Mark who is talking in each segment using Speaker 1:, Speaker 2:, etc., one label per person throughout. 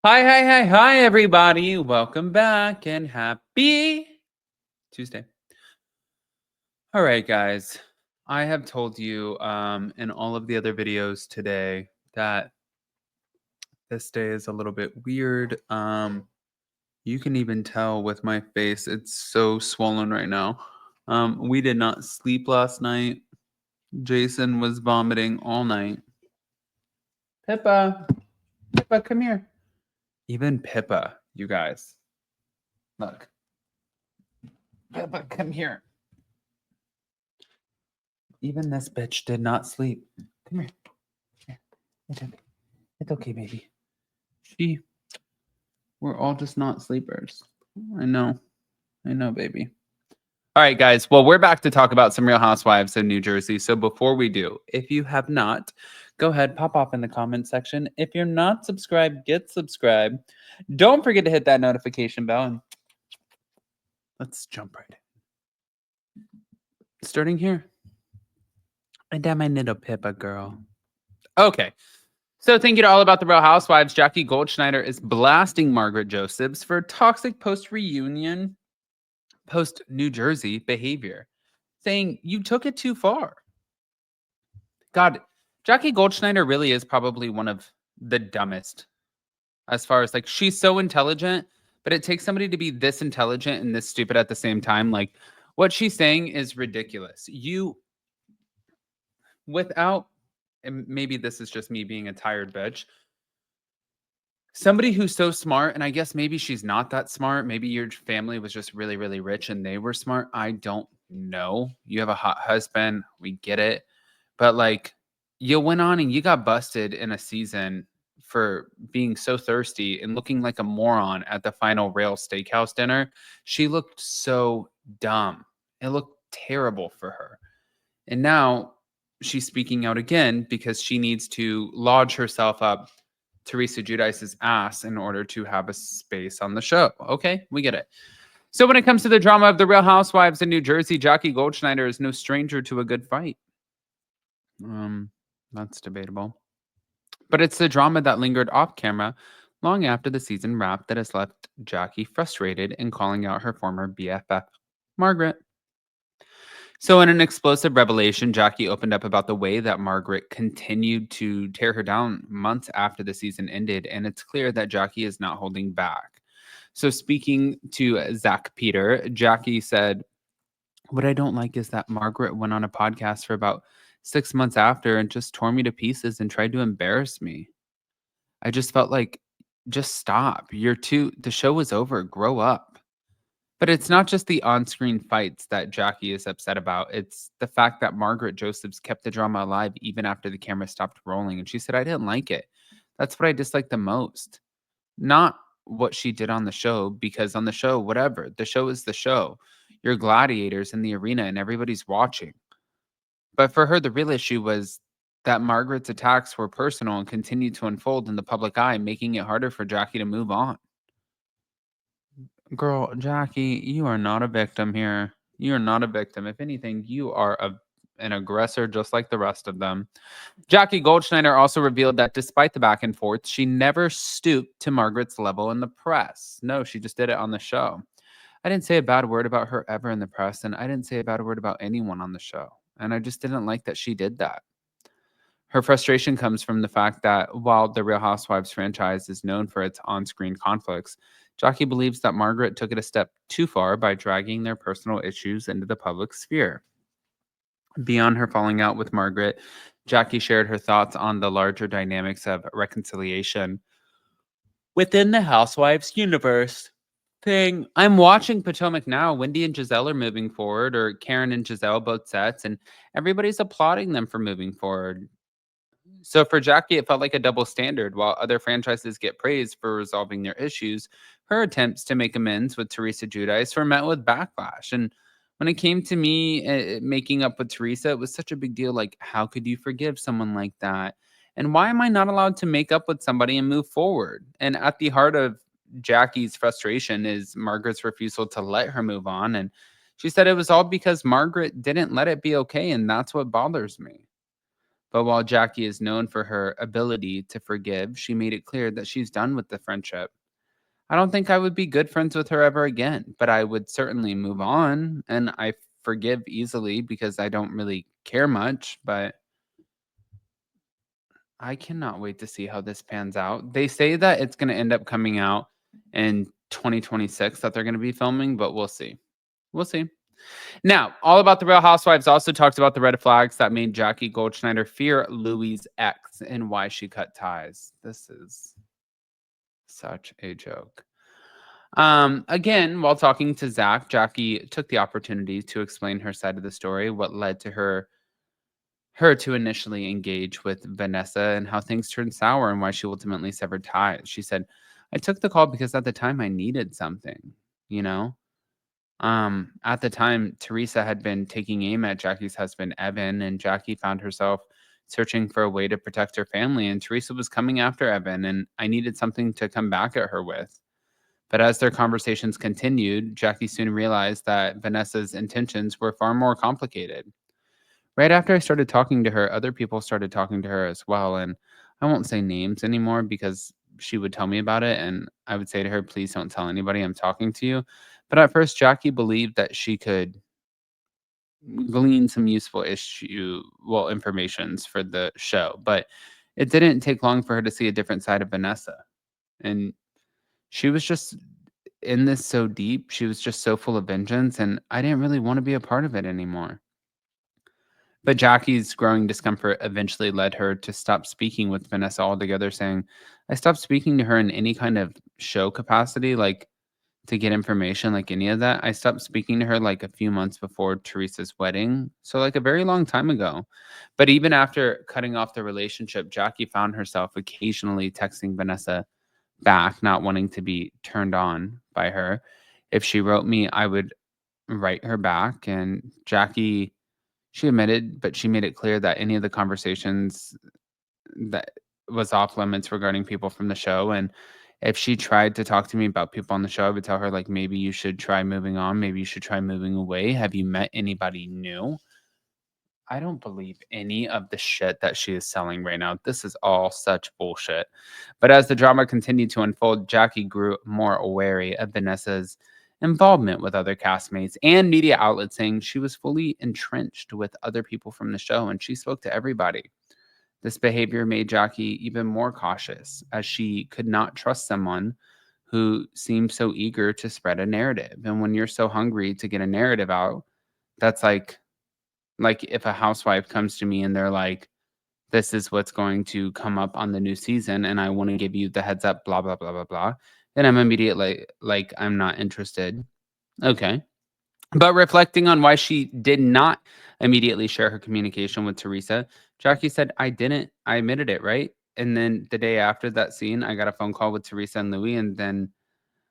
Speaker 1: Hi, everybody. Welcome back and happy Tuesday. All right, guys. I have told you in all of the other videos today that this day is a little bit weird. You can even tell with my face, it's so swollen right now. We did not sleep last night. Jason was vomiting all night. Pippa, come here. Even Pippa, you guys. Look. Pippa, come here. Even this bitch did not sleep. Come here. It's okay, baby. We're all just not sleepers. I know, baby. All right, guys. Well, we're back to talk about some Real Housewives of New Jersey. So before we do, if you have not, go ahead, pop off in the comment section. If you're not subscribed, get subscribed. Don't forget to hit that notification bell. And let's jump right in. Starting here. And damn, my little Pippa girl. Okay. So thinking all about the Real Housewives, Jackie Goldschneider is blasting Margaret Josephs for toxic post-reunion, post-New Jersey behavior, saying, you took it too far. God, Jackie Goldschneider really is probably one of the dumbest as far as, like, she's so intelligent, but it takes somebody to be this intelligent and this stupid at the same time. Like, what she's saying is ridiculous. Without, and maybe this is just me being a tired bitch, somebody who's so smart, and I guess maybe she's not that smart. Maybe your family was just really, really rich and they were smart. I don't know. You have a hot husband. We get it. But like, you went on and you got busted in a season for being so thirsty and looking like a moron at the final Rail Steakhouse dinner. She looked so dumb. It looked terrible for her. And now she's speaking out again because she needs to lodge herself up Teresa Giudice's ass in order to have a space on the show. Okay, we get it. So when it comes to the drama of the Real Housewives in New Jersey, Jackie Goldschneider is no stranger to a good fight. That's debatable. But it's the drama that lingered off camera long after the season wrapped that has left Jackie frustrated and calling out her former BFF, Margaret. So, in an explosive revelation, Jackie opened up about the way that Margaret continued to tear her down months after the season ended, and it's clear that Jackie is not holding back. So, speaking to Zach Peter, Jackie said, what I don't like is that Margaret went on a podcast for about 6 months after and just tore me to pieces and tried to embarrass me. I just felt like, just stop. The show was over. Grow up. But it's not just the on-screen fights that Jackie is upset about. It's the fact that Margaret Josephs kept the drama alive even after the camera stopped rolling. And she said, I didn't like it. That's what I disliked the most. Not what she did on the show, because on the show, whatever. The show is the show. You're gladiators in the arena and everybody's watching. But for her, the real issue was that Margaret's attacks were personal and continued to unfold in the public eye, making it harder for Jackie to move on. Girl, Jackie, you are not a victim here. You are not a victim. If anything, you are an aggressor just like the rest of them. Jackie Goldschneider also revealed that despite the back and forth, she never stooped to Margaret's level in the press. No, she just did it on the show. I didn't say a bad word about her ever in the press, and I didn't say a bad word about anyone on the show. And I just didn't like that she did that. Her frustration comes from the fact that while the Real Housewives franchise is known for its on-screen conflicts, Jackie believes that Margaret took it a step too far by dragging their personal issues into the public sphere. Beyond her falling out with Margaret, Jackie shared her thoughts on the larger dynamics of reconciliation within the Housewives universe. I'm watching Potomac now. Wendy and Giselle are moving forward, or Karen and Giselle, both sets, and everybody's applauding them for moving forward. So for Jackie, it felt like a double standard. While other franchises get praised for resolving their issues, her attempts to make amends with Teresa Giudice were met with backlash. And when it came to me making up with Teresa, it was such a big deal. Like, how could you forgive someone like that? And why am I not allowed to make up with somebody and move forward? And at the heart of Jackie's frustration is Margaret's refusal to let her move on. And she said it was all because Margaret didn't let it be okay. And that's what bothers me. But while Jackie is known for her ability to forgive, she made it clear that she's done with the friendship. I don't think I would be good friends with her ever again, but I would certainly move on, and I forgive easily because I don't really care much, but I cannot wait to see how this pans out. They say that it's going to end up coming out in 2026 that they're going to be filming, but we'll see. We'll see. Now, All About the Real Housewives also talks about the red flags that made Jackie Goldschneider fear Louis' ex and why she cut ties. This is such a joke. Again, while talking to Zach, Jackie took the opportunity to explain her side of the story, what led to her to initially engage with Vanessa and how things turned sour and why she ultimately severed ties. She said, I took the call because at the time I needed something, you know? At the time, Teresa had been taking aim at Jackie's husband, Evan, and Jackie found herself searching for a way to protect her family. And Teresa was coming after Evan, and I needed something to come back at her with. But as their conversations continued, Jackie soon realized that Vanessa's intentions were far more complicated. Right after I started talking to her, other people started talking to her as well. And I won't say names anymore because she would tell me about it. And I would say to her, please don't tell anybody I'm talking to you. But at first, Jackie believed that she could glean some useful informations for the show. But it didn't take long for her to see a different side of Vanessa. And she was just in this so deep. She was just so full of vengeance. And I didn't really want to be a part of it anymore. But Jackie's growing discomfort eventually led her to stop speaking with Vanessa altogether, saying, I stopped speaking to her in any kind of show capacity, like to get information, like any of that. I stopped speaking to her like a few months before Teresa's wedding. So, like a very long time ago. But even after cutting off the relationship, Jackie found herself occasionally texting Vanessa back, not wanting to be turned on by her. If she wrote me, I would write her back. And Jackie, she admitted, but she made it clear that any of the conversations that was off limits regarding people from the show. And if she tried to talk to me about people on the show, I would tell her, like, maybe you should try moving on. Maybe you should try moving away. Have you met anybody new? I don't believe any of the shit that she is selling right now. This is all such bullshit. But as the drama continued to unfold, Jackie grew more wary of Vanessa's involvement with other castmates and media outlets, saying she was fully entrenched with other people from the show and she spoke to everybody. This behavior made Jackie even more cautious as she could not trust someone who seemed so eager to spread a narrative. And when you're so hungry to get a narrative out, that's like if a housewife comes to me and they're like, this is what's going to come up on the new season and I want to give you the heads up, blah, blah, blah, blah, blah. Then I'm immediately like, I'm not interested. Okay. But reflecting on why she did not immediately share her communication with Teresa, Jackie said, I didn't. I admitted it, right? And then the day after that scene, I got a phone call with Teresa and Louis, and then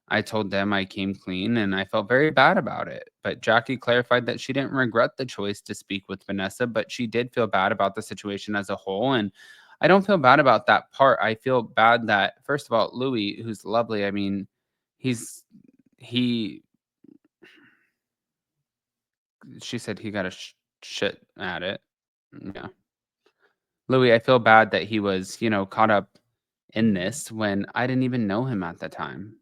Speaker 1: I told them I came clean and I felt very bad about it. But Jackie clarified that she didn't regret the choice to speak with Vanessa, but she did feel bad about the situation as a whole. And I don't feel bad about that part. I feel bad that, first of all, Louis, who's lovely, I mean, he, she said he got a shit at it. Yeah. Louis, I feel bad that he was, caught up in this when I didn't even know him at the time.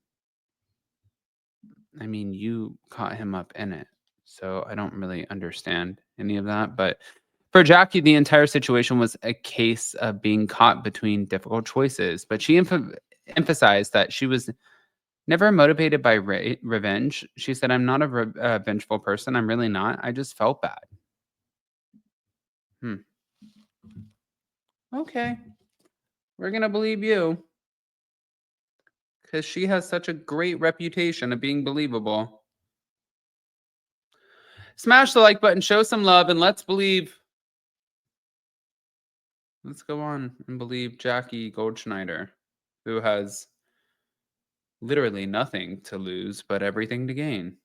Speaker 1: I mean, you caught him up in it. So I don't really understand any of that. But for Jackie, the entire situation was a case of being caught between difficult choices. But she emphasized that she was never motivated by revenge. She said, I'm not a vengeful person. I'm really not. I just felt bad. Hmm. Okay. We're going to believe you because she has such a great reputation of being believable. Smash the like button, show some love, and let's believe. Let's go on and believe Jackie Goldschneider, who has literally nothing to lose but everything to gain.